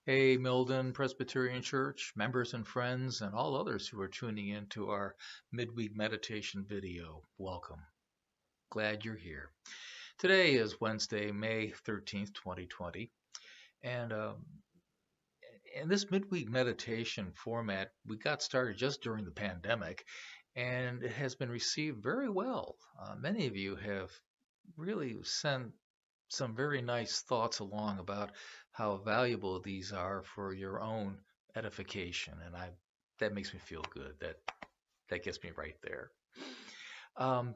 Hey, Milden Presbyterian Church, members and friends, and all others who are tuning in to our midweek meditation video. Welcome. Glad you're here. Today is Wednesday, May 13th, 2020. And in this midweek meditation format, we got started just during the pandemic, and it has been received very well. Many of you have really sent some very nice thoughts along about how valuable these are for your own edification, and I that makes me feel good. That gets me right there. Um,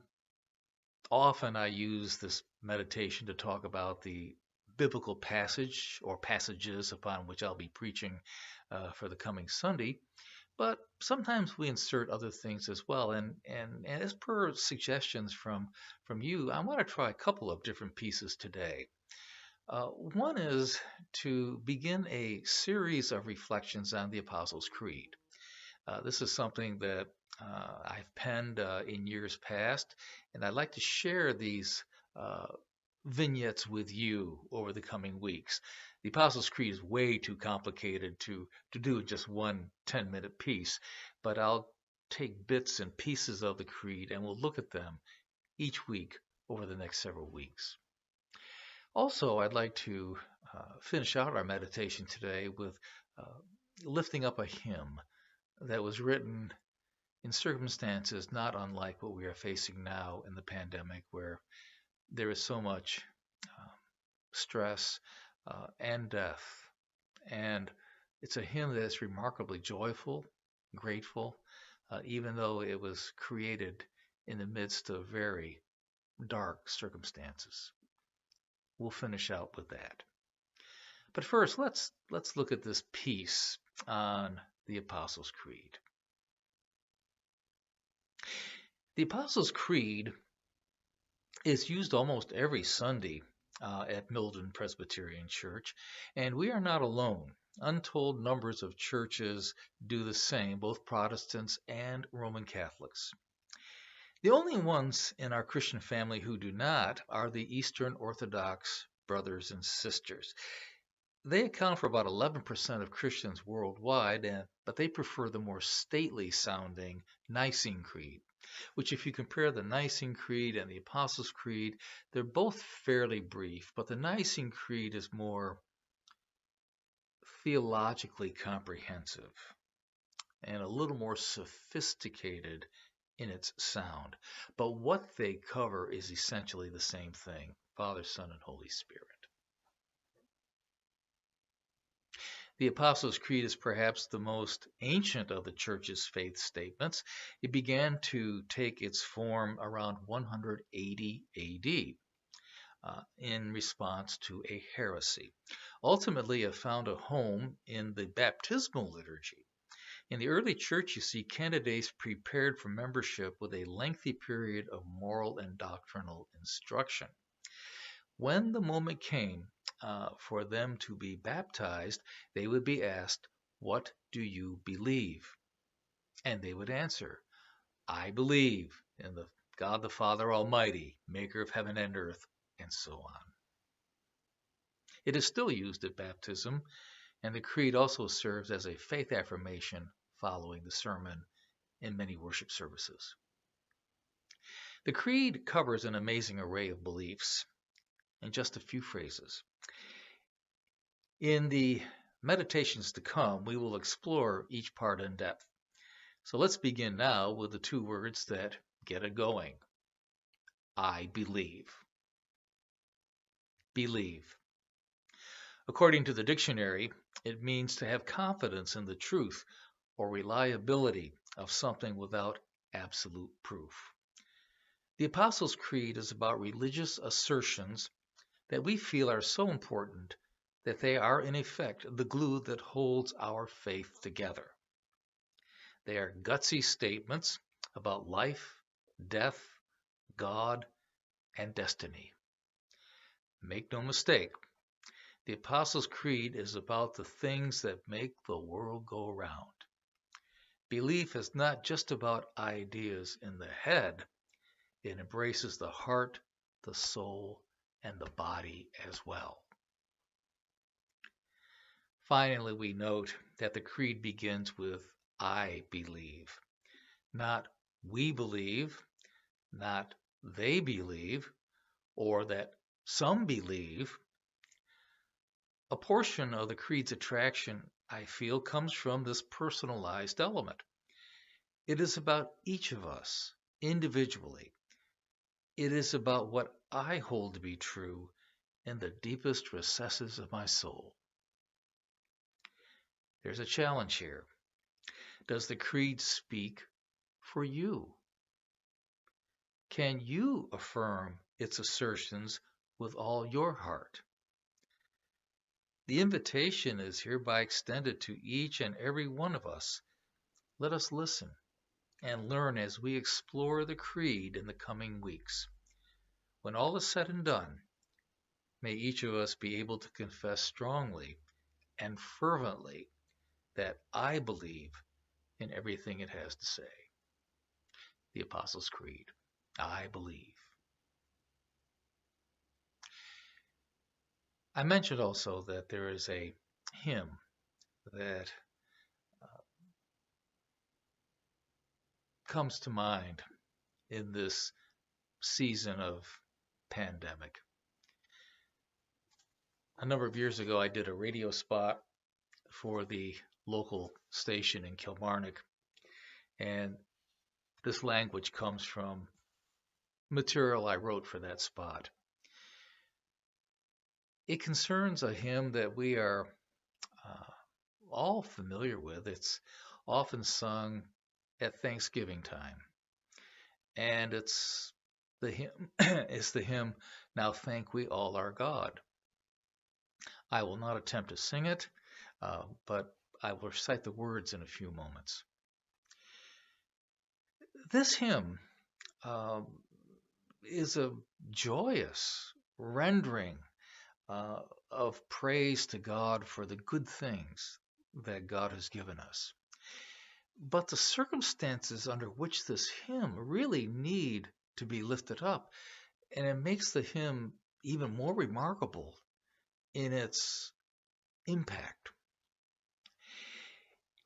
Often I use this meditation to talk about the biblical passage or passages upon which I'll be preaching for the coming Sunday. But sometimes we insert other things as well, and as per suggestions from you, I want to try a couple of different pieces today. One is to begin a series of reflections on the Apostles' Creed. This is something that I've penned in years past, and I'd like to share these uh, vignettes with you over the coming weeks. The Apostles' Creed is way too complicated to do in just one 10-minute piece, but I'll take bits and pieces of the Creed and we'll look at them each week over the next several weeks. Also, I'd like to finish out our meditation today with uh, lifting up a hymn that was written in circumstances not unlike what we are facing now in the pandemic, where there is so much uh, stress and death. And it's a hymn that is remarkably joyful, grateful, even though it was created in the midst of very dark circumstances. We'll finish out with that. But first, let's look at this piece on the Apostles' Creed. The Apostles' Creed is used almost every Sunday at Milden Presbyterian Church, and we are not alone. Untold numbers of churches do the same, both Protestants and Roman Catholics. The only ones in our Christian family who do not are the Eastern Orthodox brothers and sisters. They account for about 11% of Christians worldwide, but they prefer the more stately sounding Nicene Creed, which, if you compare the Nicene Creed and the Apostles' Creed, they're both fairly brief, but the Nicene Creed is more theologically comprehensive and a little more sophisticated in its sound. But what they cover is essentially the same thing: Father, Son, and Holy Spirit. The Apostles' Creed is perhaps the most ancient of the Church's faith statements. It began to take its form around 180 AD in response to a heresy. Ultimately, it found a home in the baptismal liturgy. In the early church, you see, candidates prepared for membership with a lengthy period of moral and doctrinal instruction. When the moment came for them to be baptized, they would be asked, "What do you believe?" And they would answer, "I believe in the God the Father Almighty, maker of heaven and earth," and so on. It is still used at baptism, and the creed also serves as a faith affirmation following the sermon in many worship services. The creed covers an amazing array of beliefs in just a few phrases. In the meditations to come, we will explore each part in depth. So let's begin now with the two words that get it going. I believe. Believe. According to the dictionary, it means to have confidence in the truth or reliability of something without absolute proof. The Apostles' Creed is about religious assertions that we feel are so important that they are, in effect, the glue that holds our faith together. They are gutsy statements about life, death, God, and destiny. Make no mistake, the Apostles' Creed is about the things that make the world go round. Belief is not just about ideas in the head, it embraces the heart, the soul, and the body as well. Finally, we note that the creed begins with I believe, not we believe, not they believe, or that some believe. A portion of the creed's attraction, I feel, comes from this personalized element. It is about each of us individually. It is about what I hold to be true in the deepest recesses of my soul. There's a challenge here. Does the creed speak for you? Can you affirm its assertions with all your heart? The invitation is hereby extended to each and every one of us. Let us listen and learn as we explore the creed in the coming weeks. When all is said and done, may each of us be able to confess strongly and fervently that I believe in everything it has to say. The Apostles' Creed. I believe. I mentioned also that there is a hymn that comes to mind in this season of pandemic. A number of years ago, I did a radio spot for the local station in Kilmarnock, and this language comes from material I wrote for that spot. It concerns a hymn that we are all familiar with. It's often sung at Thanksgiving time, and it's the hymn. It's the hymn "Now Thank We All Our God." I will not attempt to sing it, but I will recite the words in a few moments. This hymn is a joyous rendering of praise to God for the good things that God has given us. But the circumstances under which this hymn really need to be lifted up, and it makes the hymn even more remarkable in its impact.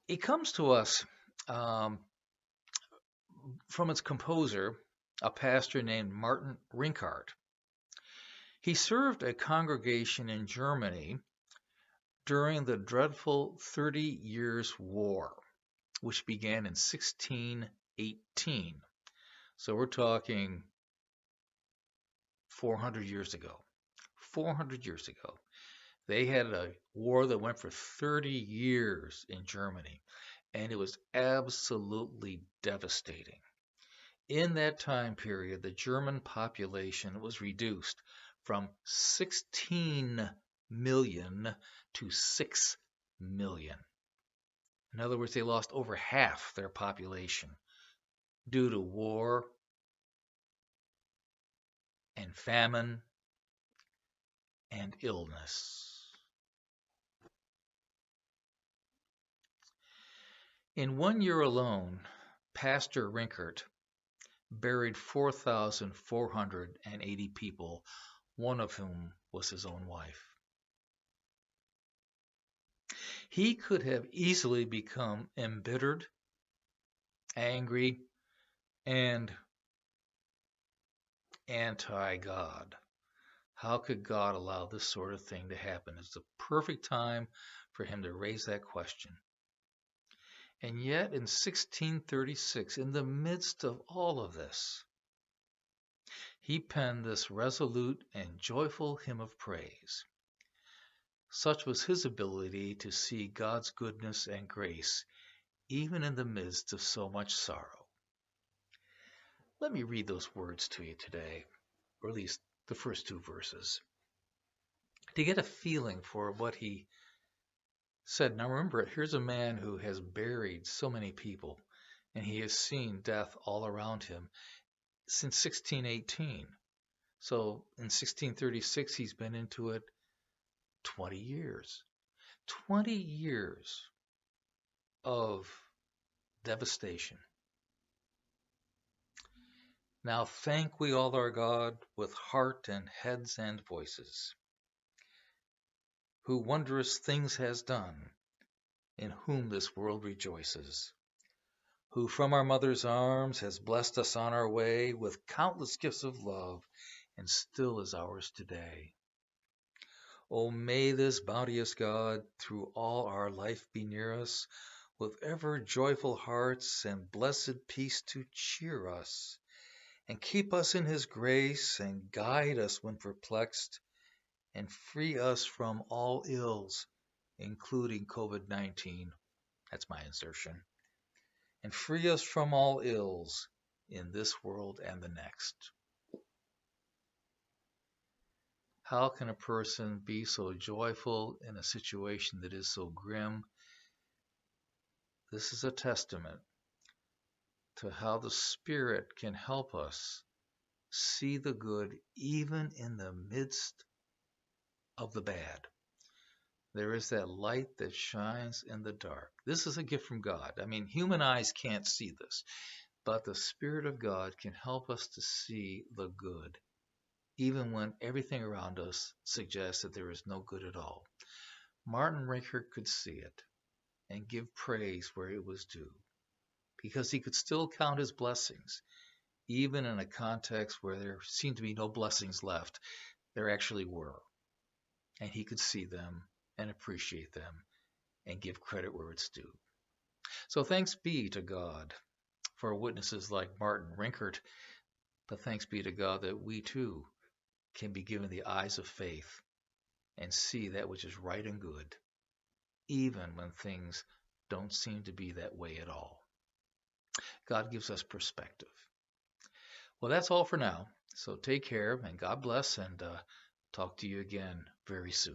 It comes to us from its composer, a pastor named Martin Rinkart. He served a congregation in Germany during the dreadful 30 Years' War, which began in 1618. So we're talking 400 years ago. 400 years ago. They had a war that went for 30 years in Germany, and it was absolutely devastating. In that time period, the German population was reduced from 16 million to 6 million. In other words, they lost over half their population due to war and famine and illness. In 1 year alone, Pastor Rinkart buried 4,480 people, one of whom was his own wife. He could have easily become embittered, angry, and anti-God. How could God allow this sort of thing to happen? It's the perfect time for him to raise that question. And yet in 1636, in the midst of all of this, he penned this resolute and joyful hymn of praise. Such was his ability to see God's goodness and grace, even in the midst of so much sorrow. Let me read those words to you today, or at least the first two verses, to get a feeling for what he said. Now remember, here's a man who has buried so many people, and he has seen death all around him since 1618. So in 1636, he's been into it 20 years. 20 years of devastation. Now thank we all our God with heart and heads and voices. who wondrous things has done, in whom this world rejoices, who from our mother's arms has blessed us on our way with countless gifts of love, and still is ours today. O may this bounteous God through all our life be near us, with ever joyful hearts and blessed peace to cheer us, and keep us in his grace, and guide us when perplexed, and free us from all ills, including COVID-19. That's my insertion. And free us from all ills in this world and the next. How can a person be so joyful in a situation that is so grim? This is a testament to how the Spirit can help us see the good even in the midst of the bad. There is that light that shines in the dark. This is a gift from God. I mean, human eyes can't see this, but the Spirit of God can help us to see the good, even when everything around us suggests that there is no good at all. Martin Rinkert could see it and give praise where it was due, because he could still count his blessings, even in a context where there seemed to be no blessings left. There actually were, and he could see them and appreciate them and give credit where it's due. So thanks be to God for witnesses like Martin Rinkert, but thanks be to God that we too can be given the eyes of faith and see that which is right and good, even when things don't seem to be that way at all. God gives us perspective. Well, that's all for now. So take care and God bless, and talk to you again very soon.